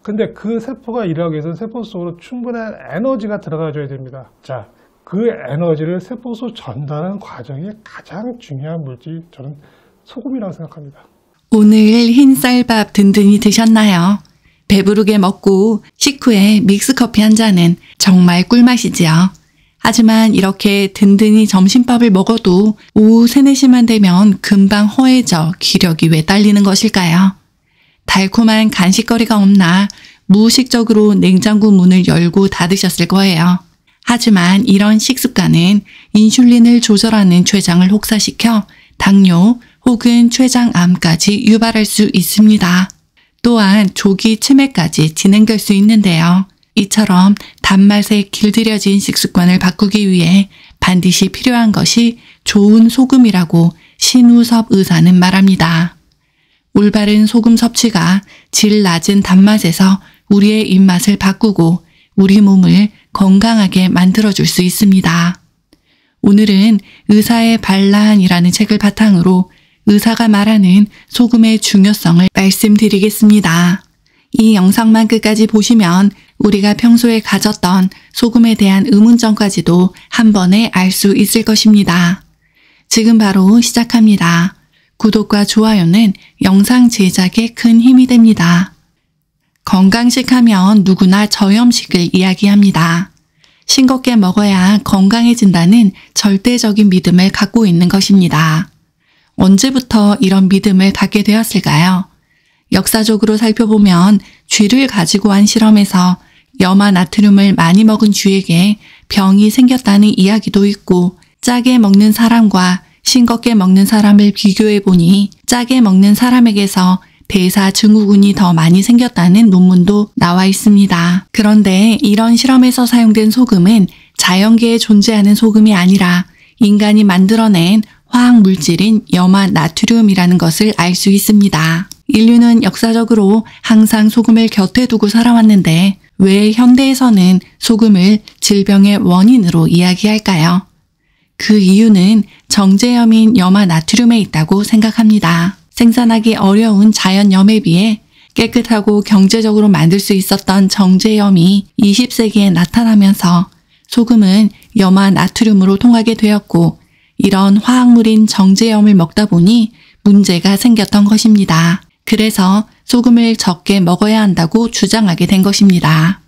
근데 그 세포가 일하기 위해서는 세포 속으로 충분한 에너지가 들어가줘야 됩니다. 자, 그 에너지를 세포 속 전달하는 과정이 가장 중요한 물질이 저는 소금이라고 생각합니다. 오늘 흰쌀밥 든든히 드셨나요? 배부르게 먹고 식후에 믹스커피 한 잔은 정말 꿀맛이지요. 하지만 이렇게 든든히 점심밥을 먹어도 오후 3, 4시만 되면 금방 허해져 기력이 왜 딸리는 것일까요? 달콤한 간식거리가 없나 무의식적으로 냉장고 문을 열고 닫으셨을 거예요. 하지만 이런 식습관은 인슐린을 조절하는 췌장을 혹사시켜 당뇨 혹은 췌장암까지 유발할 수 있습니다. 또한 조기 치매까지 진행될 수 있는데요. 이처럼 단맛에 길들여진 식습관을 바꾸기 위해 반드시 필요한 것이 좋은 소금이라고 신우섭 의사는 말합니다. 올바른 소금 섭취가 질 낮은 단맛에서 우리의 입맛을 바꾸고 우리 몸을 건강하게 만들어줄 수 있습니다. 오늘은 의사의 반란이라는 책을 바탕으로 의사가 말하는 소금의 중요성을 말씀드리겠습니다. 이 영상만 끝까지 보시면 우리가 평소에 가졌던 소금에 대한 의문점까지도 한 번에 알 수 있을 것입니다. 지금 바로 시작합니다. 구독과 좋아요는 영상 제작에 큰 힘이 됩니다. 건강식 하면 누구나 저염식을 이야기합니다. 싱겁게 먹어야 건강해진다는 절대적인 믿음을 갖고 있는 것입니다. 언제부터 이런 믿음을 갖게 되었을까요? 역사적으로 살펴보면 쥐를 가지고 한 실험에서 염화 나트륨을 많이 먹은 쥐에게 병이 생겼다는 이야기도 있고, 짜게 먹는 사람과 싱겁게 먹는 사람을 비교해 보니 짜게 먹는 사람에게서 대사증후군이 더 많이 생겼다는 논문도 나와 있습니다. 그런데 이런 실험에서 사용된 소금은 자연계에 존재하는 소금이 아니라 인간이 만들어낸 화학 물질인 염화 나트륨이라는 것을 알 수 있습니다. 인류는 역사적으로 항상 소금을 곁에 두고 살아왔는데 왜 현대에서는 소금을 질병의 원인으로 이야기할까요? 그 이유는 정제염인 염화 나트륨에 있다고 생각합니다. 생산하기 어려운 자연염에 비해 깨끗하고 경제적으로 만들 수 있었던 정제염이 20세기에 나타나면서 소금은 염화 나트륨으로 통하게 되었고, 이런 화학물인 정제염을 먹다 보니 문제가 생겼던 것입니다. 그래서 소금을 적게 먹어야 한다고 주장하게 된 것입니다.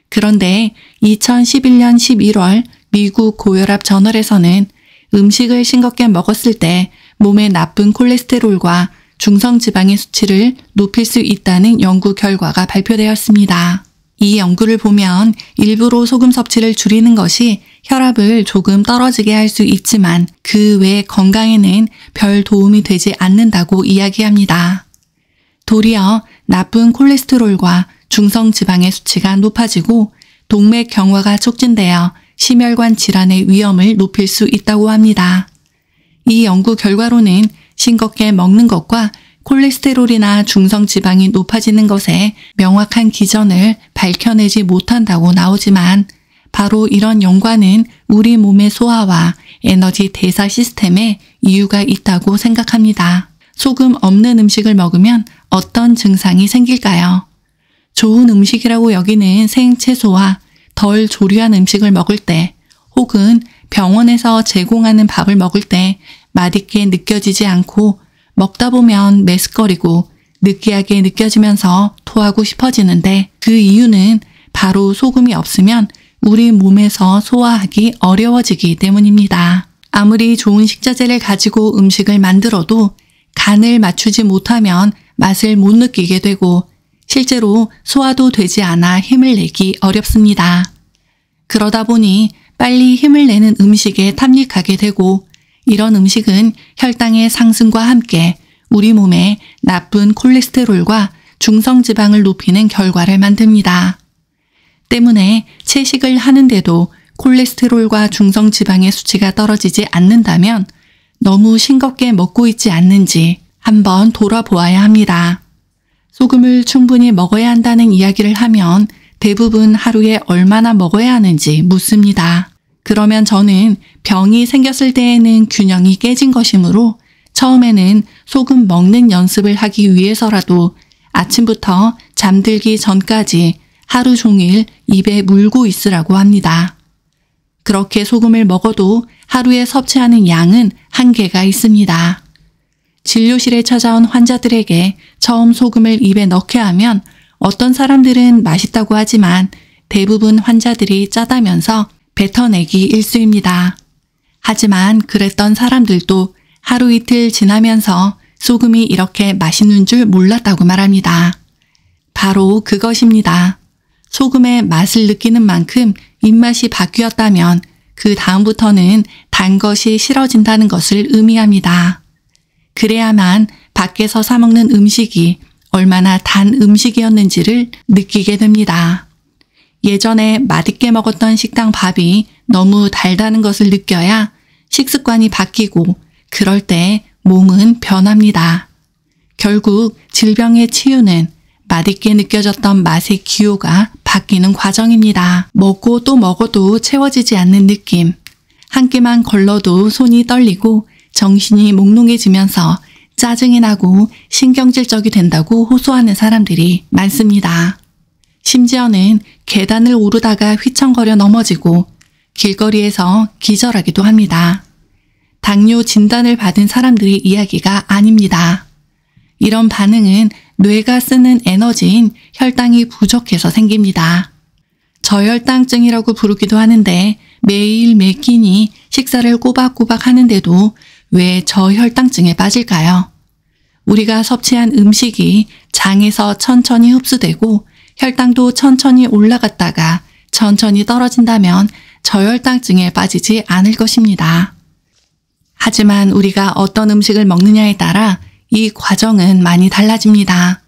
그런데 2011년 11월 미국 고혈압 저널에서는 음식을 싱겁게 먹었을 때 몸에 나쁜 콜레스테롤과 중성지방의 수치를 높일 수 있다는 연구 결과가 발표되었습니다. 이 연구를 보면 일부러 소금 섭취를 줄이는 것이 혈압을 조금 떨어지게 할 수 있지만 그 외 건강에는 별 도움이 되지 않는다고 이야기합니다. 도리어 나쁜 콜레스테롤과 중성지방의 수치가 높아지고 동맥경화가 촉진되어 심혈관 질환의 위험을 높일 수 있다고 합니다. 이 연구 결과로는 싱겁게 먹는 것과 콜레스테롤이나 중성지방이 높아지는 것에 명확한 기전을 밝혀내지 못한다고 나오지만 바로 이런 연관은 우리 몸의 소화와 에너지 대사 시스템에 이유가 있다고 생각합니다. 소금 없는 음식을 먹으면 어떤 증상이 생길까요? 좋은 음식이라고 여기는 생채소와 덜 조리한 음식을 먹을 때 혹은 병원에서 제공하는 밥을 먹을 때 맛있게 느껴지지 않고 먹다 보면 메스꺼리고 느끼하게 느껴지면서 토하고 싶어지는데 그 이유는 바로 소금이 없으면 우리 몸에서 소화하기 어려워지기 때문입니다. 아무리 좋은 식자재를 가지고 음식을 만들어도 간을 맞추지 못하면 맛을 못 느끼게 되고 실제로 소화도 되지 않아 힘을 내기 어렵습니다. 그러다 보니 빨리 힘을 내는 음식에 탐닉하게 되고 이런 음식은 혈당의 상승과 함께 우리 몸에 나쁜 콜레스테롤과 중성지방을 높이는 결과를 만듭니다. 때문에 채식을 하는데도 콜레스테롤과 중성지방의 수치가 떨어지지 않는다면 너무 싱겁게 먹고 있지 않는지 한번 돌아보아야 합니다. 소금을 충분히 먹어야 한다는 이야기를 하면 대부분 하루에 얼마나 먹어야 하는지 묻습니다. 그러면 저는 병이 생겼을 때에는 균형이 깨진 것이므로 처음에는 소금 먹는 연습을 하기 위해서라도 아침부터 잠들기 전까지 하루 종일 입에 물고 있으라고 합니다. 그렇게 소금을 먹어도 하루에 섭취하는 양은 한계가 있습니다. 진료실에 찾아온 환자들에게 처음 소금을 입에 넣게 하면 어떤 사람들은 맛있다고 하지만 대부분 환자들이 짜다면서 뱉어내기 일쑤입니다. 하지만 그랬던 사람들도 하루 이틀 지나면서 소금이 이렇게 맛있는 줄 몰랐다고 말합니다. 바로 그것입니다. 소금의 맛을 느끼는 만큼 입맛이 바뀌었다면 그 다음부터는 단 것이 싫어진다는 것을 의미합니다. 그래야만 밖에서 사 먹는 음식이 얼마나 단 음식이었는지를 느끼게 됩니다. 예전에 맛있게 먹었던 식당 밥이 너무 달다는 것을 느껴야 식습관이 바뀌고 그럴 때 몸은 변합니다. 결국 질병의 치유는 맛있게 느껴졌던 맛의 기호가 바뀌는 과정입니다. 먹고 또 먹어도 채워지지 않는 느낌. 한 끼만 걸러도 손이 떨리고 정신이 몽롱해지면서 짜증이 나고 신경질적이 된다고 호소하는 사람들이 많습니다. 심지어는 계단을 오르다가 휘청거려 넘어지고 길거리에서 기절하기도 합니다. 당뇨 진단을 받은 사람들의 이야기가 아닙니다. 이런 반응은 뇌가 쓰는 에너지인 혈당이 부족해서 생깁니다. 저혈당증이라고 부르기도 하는데 매일 매 끼니 식사를 꼬박꼬박 하는데도 왜 저혈당증에 빠질까요? 우리가 섭취한 음식이 장에서 천천히 흡수되고 혈당도 천천히 올라갔다가 천천히 떨어진다면 저혈당증에 빠지지 않을 것입니다. 하지만 우리가 어떤 음식을 먹느냐에 따라 이 과정은 많이 달라집니다.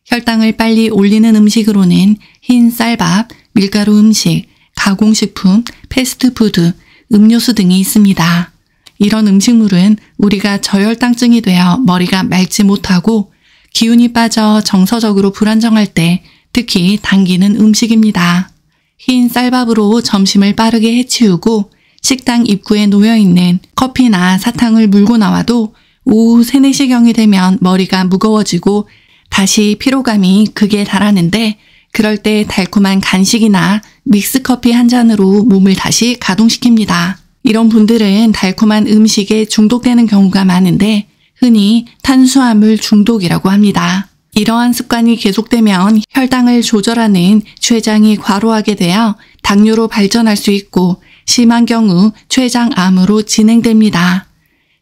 혈당을 빨리 올리는 음식으로는 흰 쌀밥, 밀가루 음식, 가공식품, 패스트푸드, 음료수 등이 있습니다. 이런 음식물은 우리가 저혈당증이 되어 머리가 맑지 못하고 기운이 빠져 정서적으로 불안정할 때 특히 당기는 음식입니다. 흰 쌀밥으로 점심을 빠르게 해치우고 식당 입구에 놓여있는 커피나 사탕을 물고 나와도 오후 3, 4시경이 되면 머리가 무거워지고 다시 피로감이 극에 달하는데 그럴 때 달콤한 간식이나 믹스커피 한 잔으로 몸을 다시 가동시킵니다. 이런 분들은 달콤한 음식에 중독되는 경우가 많은데 흔히 탄수화물 중독이라고 합니다. 이러한 습관이 계속되면 혈당을 조절하는 췌장이 과로하게 되어 당뇨로 발전할 수 있고 심한 경우 췌장암으로 진행됩니다.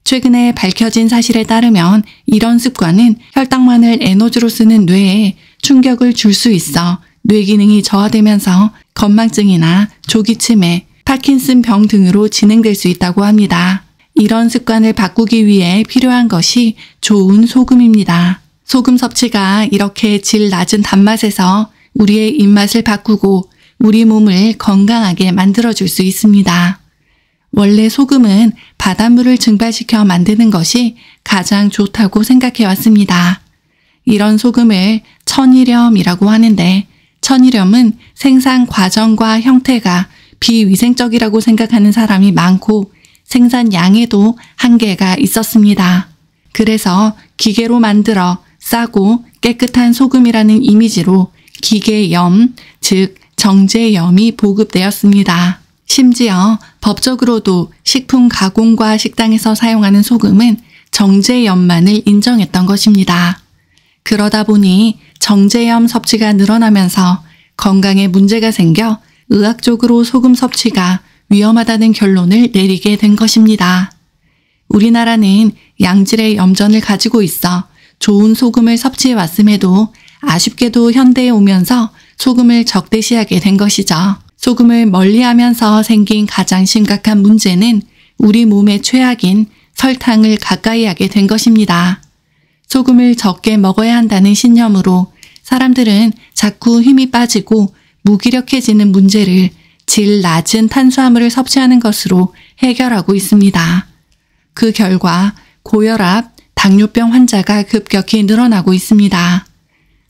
최근에 밝혀진 사실에 따르면 이런 습관은 혈당만을 에너지로 쓰는 뇌에 충격을 줄 수 있어 뇌 기능이 저하되면서 건망증이나 조기치매, 파킨슨 병 등으로 진행될 수 있다고 합니다. 이런 습관을 바꾸기 위해 필요한 것이 좋은 소금입니다. 소금 섭취가 이렇게 질 낮은 단맛에서 우리의 입맛을 바꾸고 우리 몸을 건강하게 만들어줄 수 있습니다. 원래 소금은 바닷물을 증발시켜 만드는 것이 가장 좋다고 생각해 왔습니다. 이런 소금을 천일염이라고 하는데 천일염은 생산 과정과 형태가 비위생적이라고 생각하는 사람이 많고 생산량에도 한계가 있었습니다. 그래서 기계로 만들어 싸고 깨끗한 소금이라는 이미지로 기계염, 즉 정제염이 보급되었습니다. 심지어 법적으로도 식품 가공과 식당에서 사용하는 소금은 정제염만을 인정했던 것입니다. 그러다 보니 정제염 섭취가 늘어나면서 건강에 문제가 생겨 의학적으로 소금 섭취가 위험하다는 결론을 내리게 된 것입니다. 우리나라는 양질의 염전을 가지고 있어 좋은 소금을 섭취해 왔음에도 아쉽게도 현대에 오면서 소금을 적대시하게 된 것이죠. 소금을 멀리하면서 생긴 가장 심각한 문제는 우리 몸의 최악인 설탕을 가까이 하게 된 것입니다. 소금을 적게 먹어야 한다는 신념으로 사람들은 자꾸 힘이 빠지고 무기력해지는 문제를 질 낮은 탄수화물을 섭취하는 것으로 해결하고 있습니다. 그 결과 고혈압, 당뇨병 환자가 급격히 늘어나고 있습니다.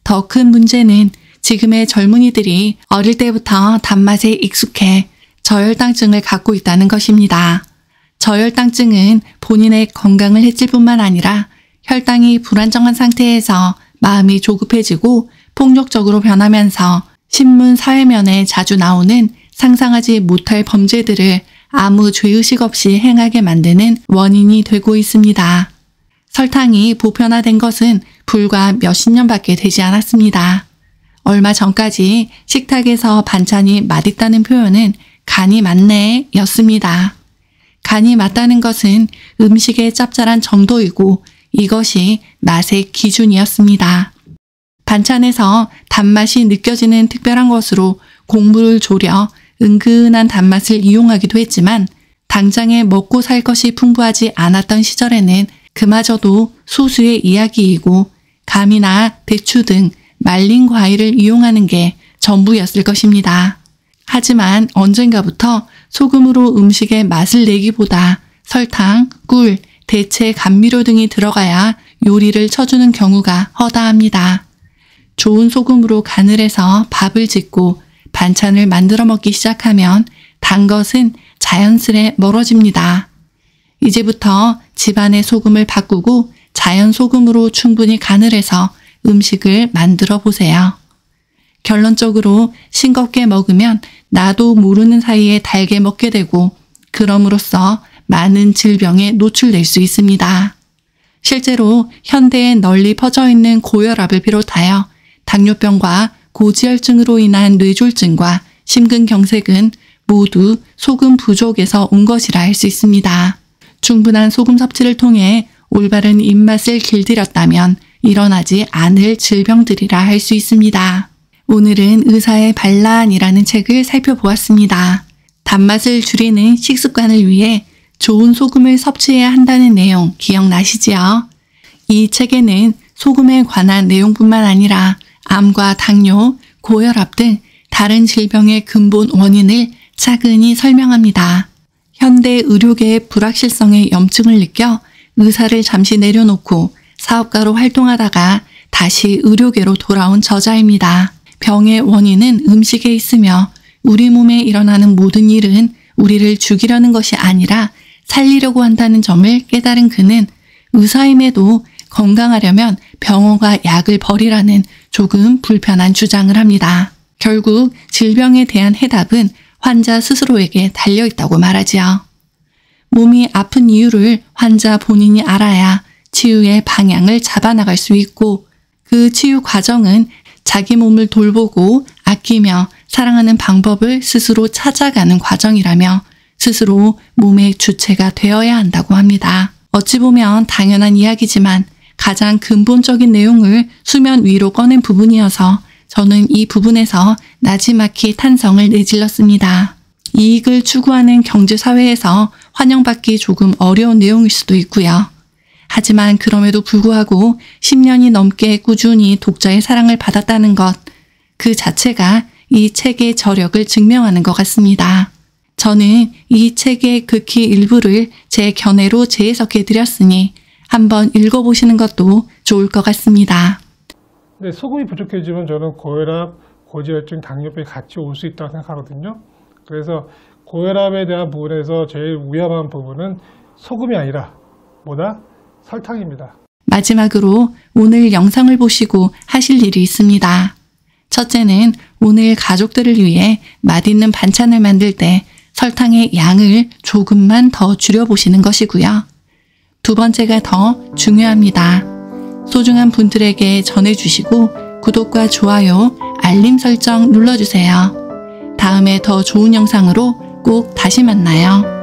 더 큰 문제는 지금의 젊은이들이 어릴 때부터 단맛에 익숙해 저혈당증을 갖고 있다는 것입니다. 저혈당증은 본인의 건강을 해칠 뿐만 아니라 혈당이 불안정한 상태에서 마음이 조급해지고 폭력적으로 변하면서 신문 사회면에 자주 나오는 상상하지 못할 범죄들을 아무 죄의식 없이 행하게 만드는 원인이 되고 있습니다. 설탕이 보편화된 것은 불과 몇십 년밖에 되지 않았습니다. 얼마 전까지 식탁에서 반찬이 맛있다는 표현은 간이 맞네 였습니다. 간이 맞다는 것은 음식의 짭짤한 정도이고 이것이 맛의 기준이었습니다. 반찬에서 단맛이 느껴지는 특별한 것으로 곡물을 졸여 은근한 단맛을 이용하기도 했지만 당장에 먹고 살 것이 풍부하지 않았던 시절에는 그마저도 소수의 이야기이고 감이나 대추 등 말린 과일을 이용하는 게 전부였을 것입니다. 하지만 언젠가부터 소금으로 음식의 맛을 내기보다 설탕, 꿀, 대체 감미료 등이 들어가야 요리를 쳐주는 경우가 허다합니다. 좋은 소금으로 간을 해서 밥을 짓고 반찬을 만들어 먹기 시작하면 단 것은 자연스레 멀어집니다. 이제부터 집안의 소금을 바꾸고 자연 소금으로 충분히 간을 해서 음식을 만들어 보세요. 결론적으로 싱겁게 먹으면 나도 모르는 사이에 달게 먹게 되고 그럼으로써 많은 질병에 노출될 수 있습니다. 실제로 현대에 널리 퍼져 있는 고혈압을 비롯하여 당뇨병과 고지혈증으로 인한 뇌졸중과 심근경색은 모두 소금 부족에서 온 것이라 할 수 있습니다. 충분한 소금 섭취를 통해 올바른 입맛을 길들였다면 일어나지 않을 질병들이라 할 수 있습니다. 오늘은 의사의 반란이라는 책을 살펴보았습니다. 단맛을 줄이는 식습관을 위해 좋은 소금을 섭취해야 한다는 내용 기억나시지요? 이 책에는 소금에 관한 내용뿐만 아니라 암과 당뇨, 고혈압 등 다른 질병의 근본 원인을 차근히 설명합니다. 현대 의료계의 불확실성에 염증을 느껴 의사를 잠시 내려놓고 사업가로 활동하다가 다시 의료계로 돌아온 저자입니다. 병의 원인은 음식에 있으며 우리 몸에 일어나는 모든 일은 우리를 죽이려는 것이 아니라 살리려고 한다는 점을 깨달은 그는 의사임에도 건강하려면 병원과 약을 버리라는 조금 불편한 주장을 합니다. 결국 질병에 대한 해답은 환자 스스로에게 달려있다고 말하지요. 몸이 아픈 이유를 환자 본인이 알아야 치유의 방향을 잡아나갈 수 있고 그 치유 과정은 자기 몸을 돌보고 아끼며 사랑하는 방법을 스스로 찾아가는 과정이라며 스스로 몸의 주체가 되어야 한다고 합니다. 어찌 보면 당연한 이야기지만 가장 근본적인 내용을 수면 위로 꺼낸 부분이어서 저는 이 부분에서 나지막히 탄성을 내질렀습니다. 이익을 추구하는 경제사회에서 환영받기 조금 어려운 내용일 수도 있고요. 하지만 그럼에도 불구하고 10년이 넘게 꾸준히 독자의 사랑을 받았다는 것, 그 자체가 이 책의 저력을 증명하는 것 같습니다. 저는 이 책의 극히 일부를 제 견해로 재해석해 드렸으니 한번 읽어보시는 것도 좋을 것 같습니다. 네, 소금이 부족해지면 저는 고혈압, 고지혈증, 당뇨병이 같이 올 수 있다고 생각하거든요. 그래서 고혈압에 대한 부분에서 제일 위험한 부분은 소금이 아니라 뭐다? 설탕입니다. 마지막으로 오늘 영상을 보시고 하실 일이 있습니다. 첫째는 오늘 가족들을 위해 맛있는 반찬을 만들 때 설탕의 양을 조금만 더 줄여보시는 것이고요. 두 번째가 더 중요합니다. 소중한 분들에게 전해주시고 구독과 좋아요, 알림 설정 눌러주세요. 다음에 더 좋은 영상으로 꼭 다시 만나요.